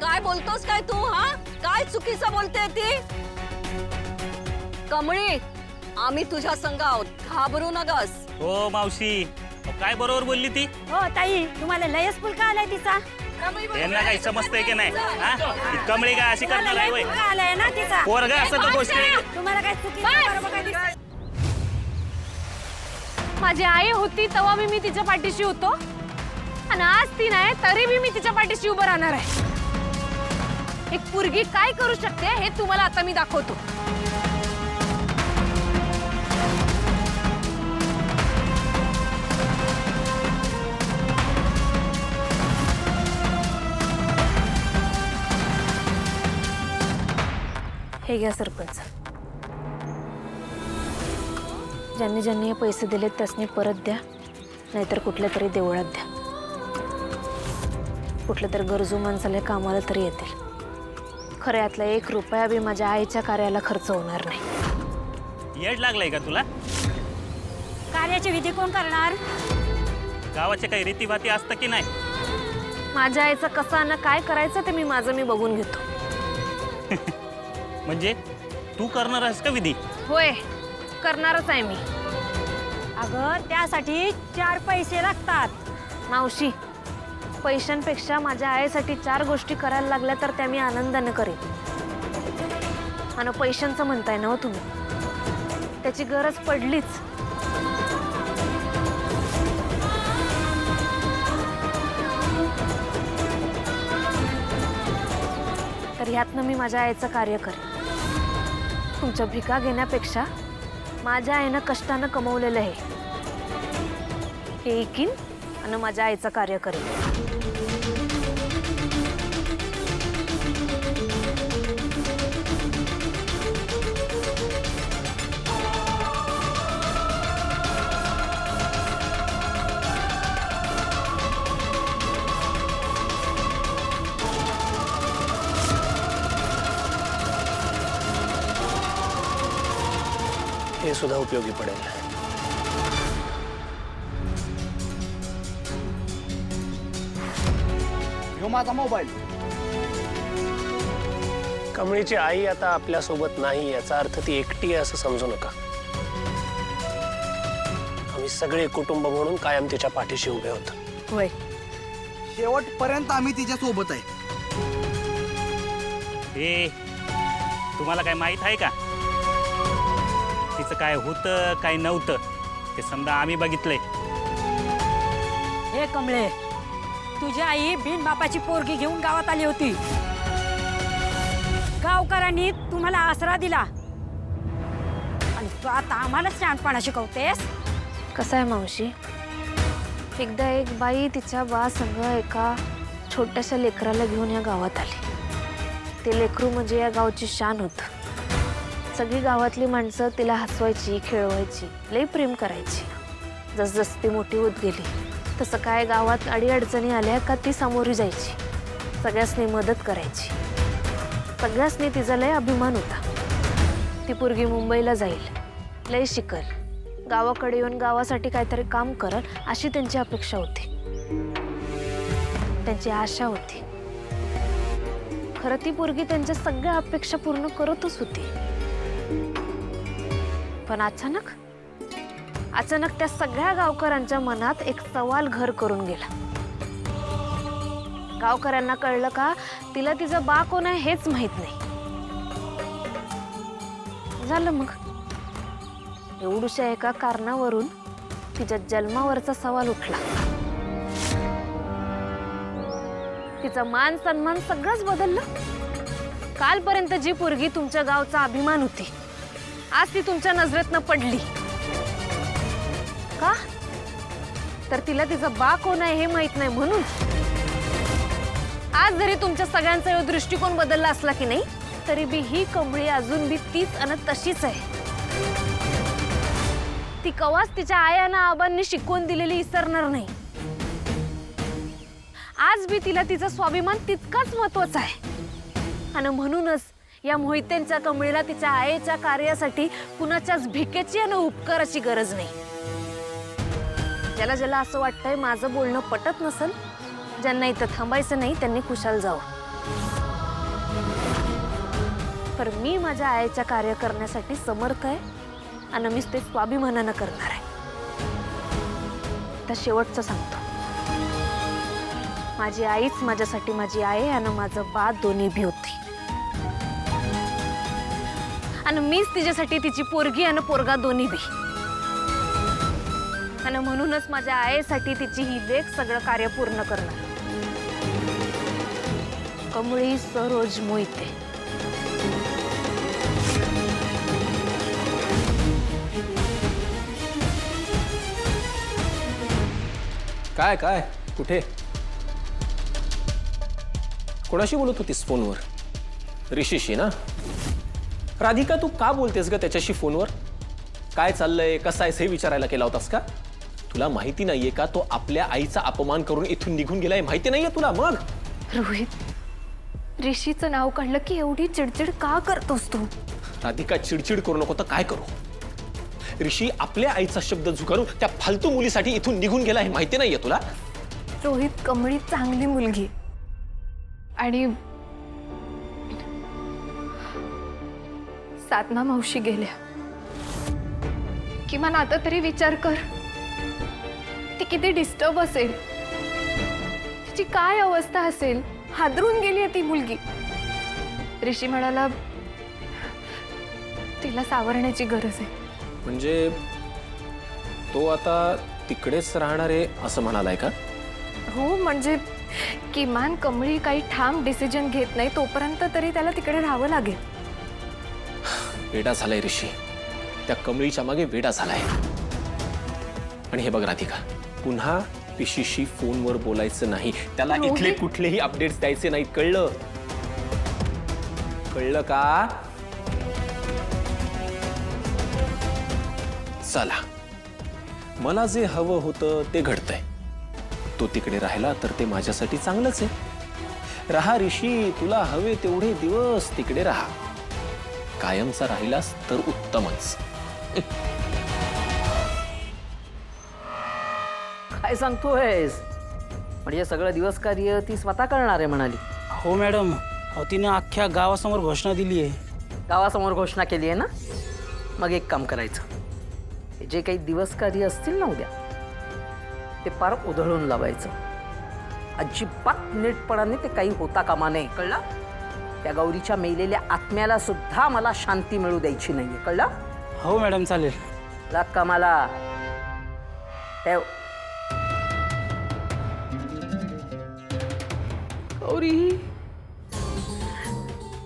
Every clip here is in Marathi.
काय बोलतोस काय तू? हा काय चुकीचं बोलते ती? कमळी, आम्ही तुझ्या संग आहोत, घाबरू नगस. हो मावशी, काय बरोबर बोलली ती? हो ताई, तुम्हाला लयच फुलका आलाय तिचा. यांना काही समजतंय की नाही? हा? ती कमळी काय अशी करणार आहे वय? फुलका आलाय ना तिचा. पोरगा असं तर गोष्टी तुम्हाला काय चुकीचं बरोबर काय दिसतंय? माझी आई होती तेव्हा मी तिच्या पाठीशी होतो आणि आज ती नाही तरी मी तिच्या पाठीशी उभं राहणार आहे. एक पोरगी काय करू शकते हे तुम्हाला आता मी दाखवतो. हे घ्या सरपंच. ज्यांनी ज्यांनी हे पैसे दिलेत त्यासनी परत द्या, नाहीतर कुठल्या तरी देवळात द्या. कुठल्या तरी गरजू माणसाला कामाला तरी येतील. खरं यातला 1 रुपया बी माझ्या आईच्या कार्याला खर्च होणार नाही. येड लागलाय का तुला? कार्याची विधी कोण करणार? गावाच्या काही रीतीभाती असतं की नाही? माझ्या आईचं कसं आणि काय करायचं ते मी बघून घेतो. म्हणजे तू करणार आहेस का विधी? होय, करणारच आहे मी. अगं त्यासाठी 4 पैसे लागतात. मावशी, पैशांपेक्षा माझ्या आईसाठी 4 गोष्टी करायला लागल्या तर त्या मी आनंदाने करेन. आणि पैशांचं म्हणताय ना हो तुम्ही, त्याची गरज पडलीच तर ह्यातनं मी माझ्या आईचं कार्य करेन. तुमच्या भिका घेण्यापेक्षा माझ्या आईनं कष्टानं कमवलेलं आहे हे ऐकीन आणि माझ्या आईचं कार्य करेन. हे सुद्धा उपयोगी पडेल. ह्यो माझा मोबाईल. कमळीची आई आता आपल्या सोबत नाही याचा अर्थ ती एकटी आहे असं समजू नका. आम्ही सगळे कुटुंब म्हणून कायम तिच्या पाठीशी उभे होतो. होय, शेवटपर्यंत आम्ही तिच्या सोबत आहे. हे तुम्हाला काय माहित आहे का? तिचं काय होतं काय नव्हतं ते समजा आम्ही बघितलंय. हे कमळे, तुझी आई बिनबापाची पोरगी घेऊन गावात आली होती. गावकऱ्यांनी तुम्हाला आसरा दिला आणि तू आता आम्हाला शहाणपणा शिकवतेस. कसं आहे मावशी, एकदा एक बाई तिच्या बा संग एका छोट्याशा लेकराला घेऊन या गावात आली. ते लेकरू म्हणजे या गावची शान होतं. सगळी गावातली माणसं तिला हसवायची, खेळवायची, लई प्रेम करायची. जसजशी ती मोठी होत गेली तसं काय गावात अडीअडचणी आल्या का ती सामोरी जायची, सगळ्यासनी मदत करायची. सगळ्यासनी तिचा लय अभिमान होता. ती पोरगी मुंबईला जाईल, लय शिकल, गावाकडे येऊन गावासाठी काहीतरी काम करल अशी त्यांची अपेक्षा होती, त्यांची आशा होती. खरं ती पोरगी त्यांच्या सगळ्या अपेक्षा पूर्ण करतच होती. पण अचानक त्या सगळ्या गावकऱ्यांच्या मनात एक सवाल घर करून गेला. गावकऱ्यांना कळलं का तिला तिचा बा कोण आहे हेच माहित नाही. झालं मग, एवढूशा एका कारणावरून तिच्या जन्मावरचा सवाल उठला. तिचा मान सन्मान सगळंच बदललं. कालपर्यंत जी पोरगी तुमच्या गावचा अभिमान होती आज ती तुमच्या नजरेतनं पडली. का तर तिला तिचा बा कोण आहे हे माहित नाही म्हणून. आज जरी तुमच्या सगळ्यांचा दृष्टिकोन बदलला असला की नाही तरी बी ही कमळी अजून बी तीच आणि तशीच आहे. ती कवाच तिच्या आयाना आबांनी शिकवून दिलेली विसरणार नाही. आज बी तिला तिचा स्वाभिमान तितकाच महत्वाचा आहे. आणि म्हणूनच या मोहित्यांच्या कमळीला तिच्या आईच्या कार्यासाठी कुणाच्याच भिकेची आणि उपकाराची गरज नाही. ज्याला ज्याला असं वाटतंय माझं बोलणं पटत नसेल, ज्यांना इथं थांबायचं नाही त्यांनी खुशाल जावं. पर मी माझ्या आईच्या कार्य करण्यासाठी समर्थ आहे आणि मीच ते स्वाभिमानानं करणार आहे. तर शेवटचं सांगतो, माझी आईच माझ्यासाठी माझी आई आणि माझं बा दोन्ही बी होती. आणि मीच तिच्यासाठी तिची पोरगी आणि पोरगा दोन्ही बी. आणि म्हणूनच माझ्या आईसाठी तिची ही लेक सगळं कार्य पूर्ण करणार. कमळी सरोज मोहिते. काय काय कुठे कोणाशी बोलत होतीस फोनवर? ऋषीशी ना? राधिका तू का बोलतेस ग त्याच्याशी फोनवर? काय चाललंय, कसं आहेस हे विचारायला केला होतास का? तुला माहिती नाहीये का तो आपल्या आईचा अपमान करून इथून निघून गेलाय? माहिती नाहीये तुला? मग रोहित, ऋषीचं नाव काढलं की एवढी चिडचिड का करतोस तू? राधिका चिडचिड करू नको तर काय करू? ऋषी आपल्या आईचा शब्द झुगारून त्या फालतू मुलीसाठी इथून निघून गेला हे माहिती नाहीये तुला? रोहित, कमळी चांगली मुलगी आणि साधना मावशी गेल्या. किमान आता तरी विचार कर, ती किती डिस्टर्ब असेल, तिची काय अवस्था असेल. हादरून गेली ती मुलगी. ऋषी म्हणाला तिला सावरण्याची गरज आहे. म्हणजे तो आता तिकडेच राहणार आहे असं म्हणालाय का? हो, म्हणजे किमान कमळी काही ठाम डिसिजन घेत नाही तोपर्यंत तरी त्याला तिकडे राहावं लागेल. वेडा झालाय ऋषी, त्या कमळीच्या मागे वेडा झालाय. आणि हे बघ राधिका, पुन्हा ऋषीशी फोनवर बोलायचं नाही. त्याला इथले कुठलेही अपडेट्स द्यायचे नाहीत, कळलं? कळलं का? चला, मला जे हवं होतं ते घडतंय. तो तिकडे राहिला तर ते माझ्यासाठी चांगलंच आहे. राहा ऋषी, तुला हवे तेवढे दिवस तिकडे राहा. कायमचा राहिलास तर उत्तमच. काय सांगतोयस? म्हणजे सगळं दिवस कार्य ती स्वतः करणार आहे म्हणाली. हो मॅडम, अहो तिनं अख्ख्या गावासमोर घोषणा दिली आहे. गावासमोर घोषणा केली आहे ना? मग एक काम करायचं, हे जे काही दिवस कार्य असतील ना उद्या, ते पार उधळून लावायचं. अजिबात नीटपणाने ते काही होता कामा नये, कळलं? त्या गौरीच्या मेलेल्या आत्म्याला सुद्धा मला शांती मिळू द्यायची नाहीये, कळलं? हो मॅडम, चालेल. लाग कामाला. ठेव. गौरी,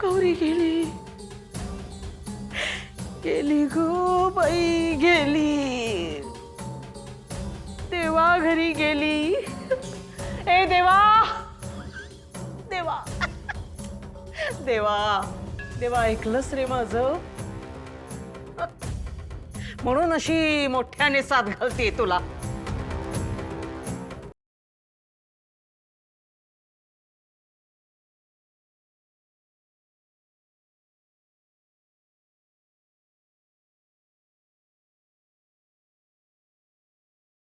गौरी गेली, गेली गो बाई, गेली. देवा घरी गेली. ए देवा, देवा, देवा, देवा, ऐकलंस रे माझं? म्हणून अशी मोठ्याने साथ घालते तुला.